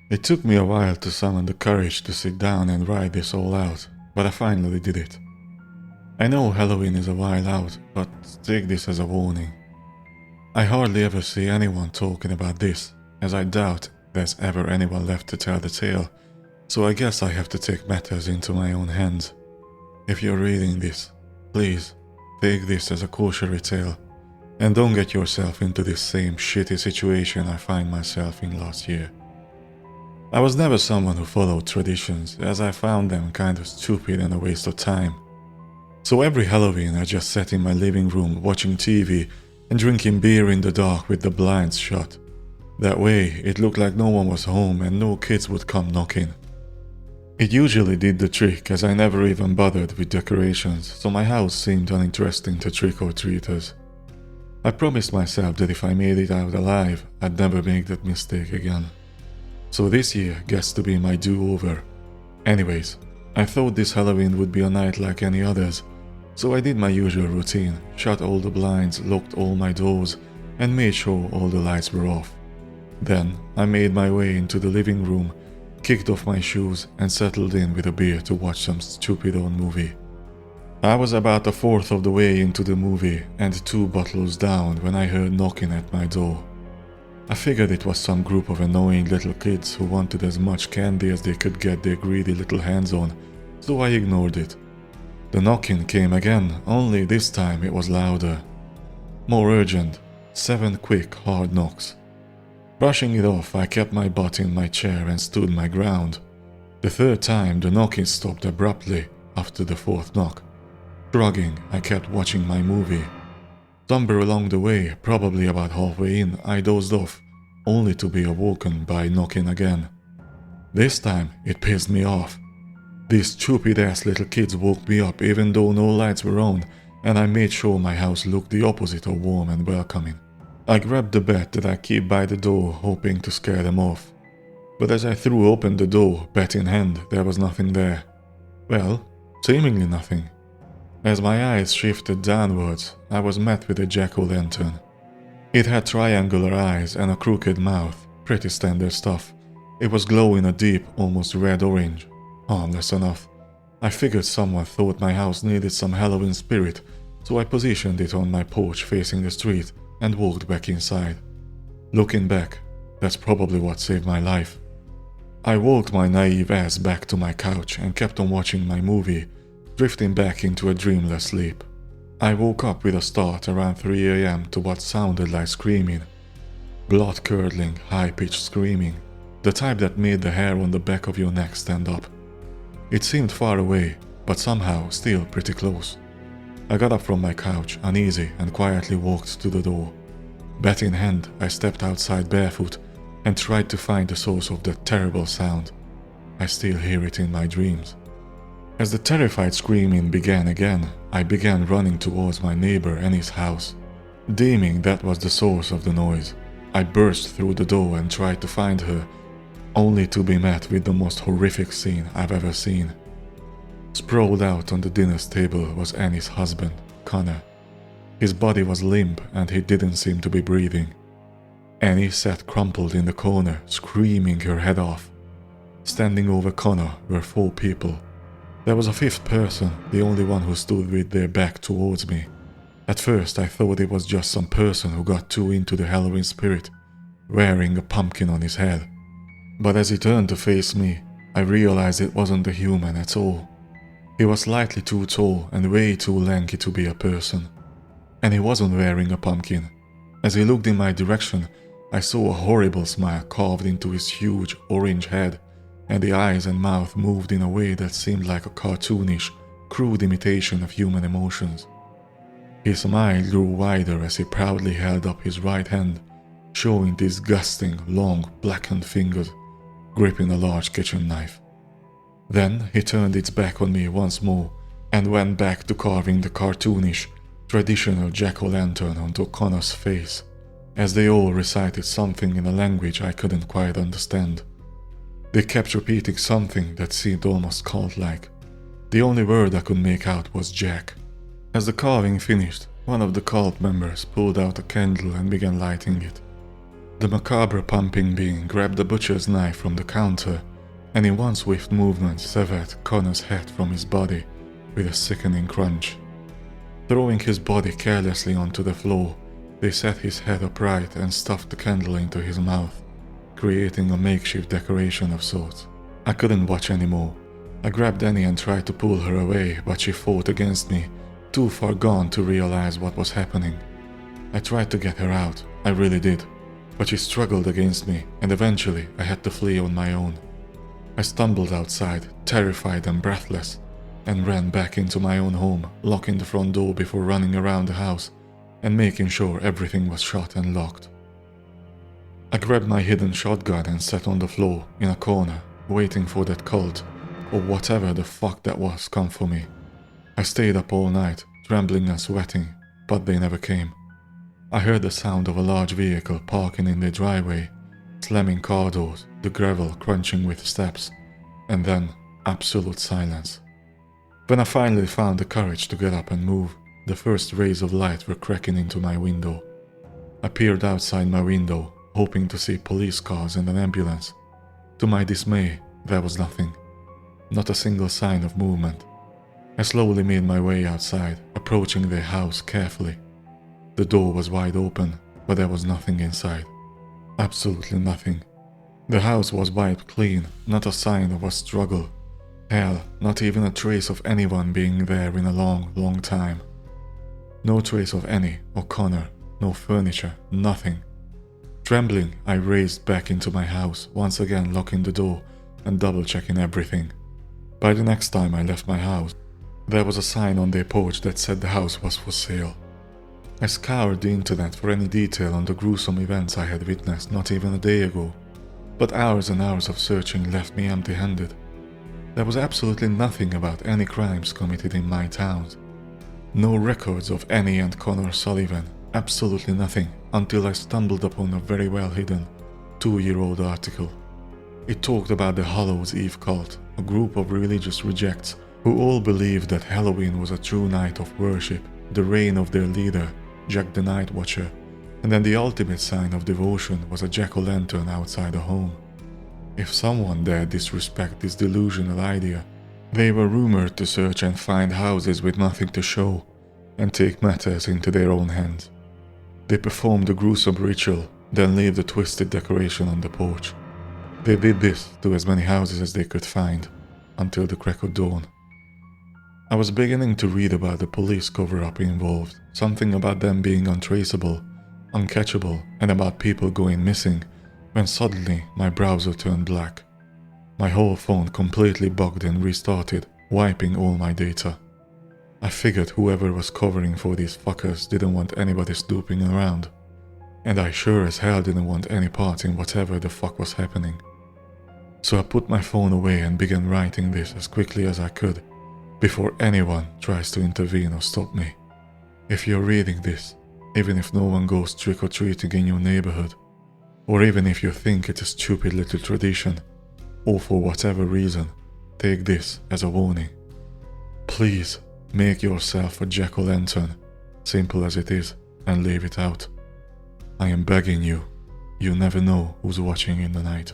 It took me a while to summon the courage to sit down and write this all out, but I finally did it. I know Halloween is a while out, but take this as a warning. I hardly ever see anyone talking about this, as I doubt there's ever anyone left to tell the tale, so I guess I have to take matters into my own hands. If you're reading this, please, take this as a cautionary tale, and don't get yourself into this same shitty situation I find myself in last year. I was never someone who followed traditions, as I found them kind of stupid and a waste of time. So every Halloween I just sat in my living room watching TV and drinking beer in the dark with the blinds shut. That way, it looked like no one was home and no kids would come knocking. It usually did the trick, as I never even bothered with decorations, so my house seemed uninteresting to trick-or-treaters. I promised myself that if I made it out alive, I'd never make that mistake again. So this year gets to be my do-over. Anyways, I thought this Halloween would be a night like any others, so I did my usual routine, shut all the blinds, locked all my doors, and made sure all the lights were off. Then I made my way into the living room, kicked off my shoes, and settled in with a beer to watch some stupid old movie. I was about a fourth of the way into the movie and 2 bottles down when I heard knocking at my door. I figured it was some group of annoying little kids who wanted as much candy as they could get their greedy little hands on, so I ignored it. The knocking came again, only this time it was louder. More urgent, 7 quick, hard knocks. Brushing it off, I kept my butt in my chair and stood my ground. The 3rd time, the knocking stopped abruptly after the 4th knock. Shrugging, I kept watching my movie. Somewhere along the way, probably about halfway in, I dozed off, only to be awoken by knocking again. This time, it pissed me off. These stupid-ass little kids woke me up even though no lights were on, and I made sure my house looked the opposite of warm and welcoming. I grabbed the bat that I keep by the door, hoping to scare them off. But as I threw open the door, bat in hand, there was nothing there. Well, seemingly nothing. As my eyes shifted downwards, I was met with a jack-o'-lantern. It had triangular eyes and a crooked mouth, pretty standard stuff. It was glowing a deep, almost red-orange. Harmless enough. I figured someone thought my house needed some Halloween spirit, so I positioned it on my porch facing the street and walked back inside. Looking back, that's probably what saved my life. I walked my naive ass back to my couch and kept on watching my movie, drifting back into a dreamless sleep. I woke up with a start around 3 a.m. to what sounded like screaming. Blood-curdling, high-pitched screaming, the type that made the hair on the back of your neck stand up. It seemed far away, but somehow still pretty close. I got up from my couch, uneasy, and quietly walked to the door. Bat in hand, I stepped outside barefoot and tried to find the source of that terrible sound. I still hear it in my dreams. As the terrified screaming began again, I began running towards my neighbor and his house. Deeming that was the source of the noise, I burst through the door and tried to find her, only to be met with the most horrific scene I've ever seen. Sprawled out on the dinner table was Annie's husband, Connor. His body was limp and he didn't seem to be breathing. Annie sat crumpled in the corner, screaming her head off. Standing over Connor were 4 people. There was a 5th person, the only one who stood with their back towards me. At first I thought it was just some person who got too into the Halloween spirit, wearing a pumpkin on his head. But as he turned to face me, I realized it wasn't a human at all. He was slightly too tall and way too lanky to be a person. And he wasn't wearing a pumpkin. As he looked in my direction, I saw a horrible smile carved into his huge orange head, and the eyes and mouth moved in a way that seemed like a cartoonish, crude imitation of human emotions. His smile grew wider as he proudly held up his right hand, showing disgusting, long, blackened fingers, gripping a large kitchen knife. Then he turned its back on me once more and went back to carving the cartoonish, traditional jack-o'-lantern onto Connor's face, as they all recited something in a language I couldn't quite understand. They kept repeating something that seemed almost cult-like. The only word I could make out was Jack. As the carving finished, one of the cult members pulled out a candle and began lighting it. The macabre pumping being grabbed the butcher's knife from the counter and in one swift movement severed Connor's head from his body with a sickening crunch. Throwing his body carelessly onto the floor, they set his head upright and stuffed the candle into his mouth, creating a makeshift decoration of sorts. I couldn't watch anymore. I grabbed Annie and tried to pull her away, but she fought against me, too far gone to realize what was happening. I tried to get her out, I really did, but she struggled against me, and eventually I had to flee on my own. I stumbled outside, terrified and breathless, and ran back into my own home, locking the front door before running around the house and making sure everything was shut and locked. I grabbed my hidden shotgun and sat on the floor in a corner, waiting for that cult, or whatever the fuck that was, come for me. I stayed up all night, trembling and sweating, but they never came. I heard the sound of a large vehicle parking in the driveway, slamming car doors, the gravel crunching with steps, and then absolute silence. When I finally found the courage to get up and move, the first rays of light were cracking into my window. I peered outside my window, hoping to see police cars and an ambulance. To my dismay, there was nothing. Not a single sign of movement. I slowly made my way outside, approaching the house carefully. The door was wide open, but there was nothing inside. Absolutely nothing. The house was wiped clean, not a sign of a struggle. Hell, not even a trace of anyone being there in a long, long time. No trace of Annie or Connor, no furniture, nothing. Trembling, I raced back into my house, once again locking the door and double-checking everything. By the next time I left my house, there was a sign on their porch that said the house was for sale. I scoured the internet for any detail on the gruesome events I had witnessed not even a day ago, but hours and hours of searching left me empty-handed. There was absolutely nothing about any crimes committed in my town. No records of Annie and Connor Sullivan, absolutely nothing, until I stumbled upon a very well-hidden 2-year-old article. It talked about the Hallows Eve Cult, a group of religious rejects who all believed that Halloween was a true night of worship, the reign of their leader, Jack the Nightwatcher, and then the ultimate sign of devotion was a jack-o'-lantern outside a home. If someone dared disrespect this delusional idea, they were rumored to search and find houses with nothing to show and take matters into their own hands. They performed the gruesome ritual, then leave the twisted decoration on the porch. They did this to as many houses as they could find, until the crack of dawn. I was beginning to read about the police cover-up involved, something about them being untraceable, uncatchable, and about people going missing, when suddenly my browser turned black. My whole phone completely bugged and restarted, wiping all my data. I figured whoever was covering for these fuckers didn't want anybody snooping around, and I sure as hell didn't want any part in whatever the fuck was happening. So I put my phone away and began writing this as quickly as I could, before anyone tries to intervene or stop me. If you're reading this, even if no one goes trick-or-treating in your neighborhood, or even if you think it's a stupid little tradition, or for whatever reason, take this as a warning. Please make yourself a jack-o'-lantern, simple as it is, and leave it out. I am begging you. You never know who's watching in the night.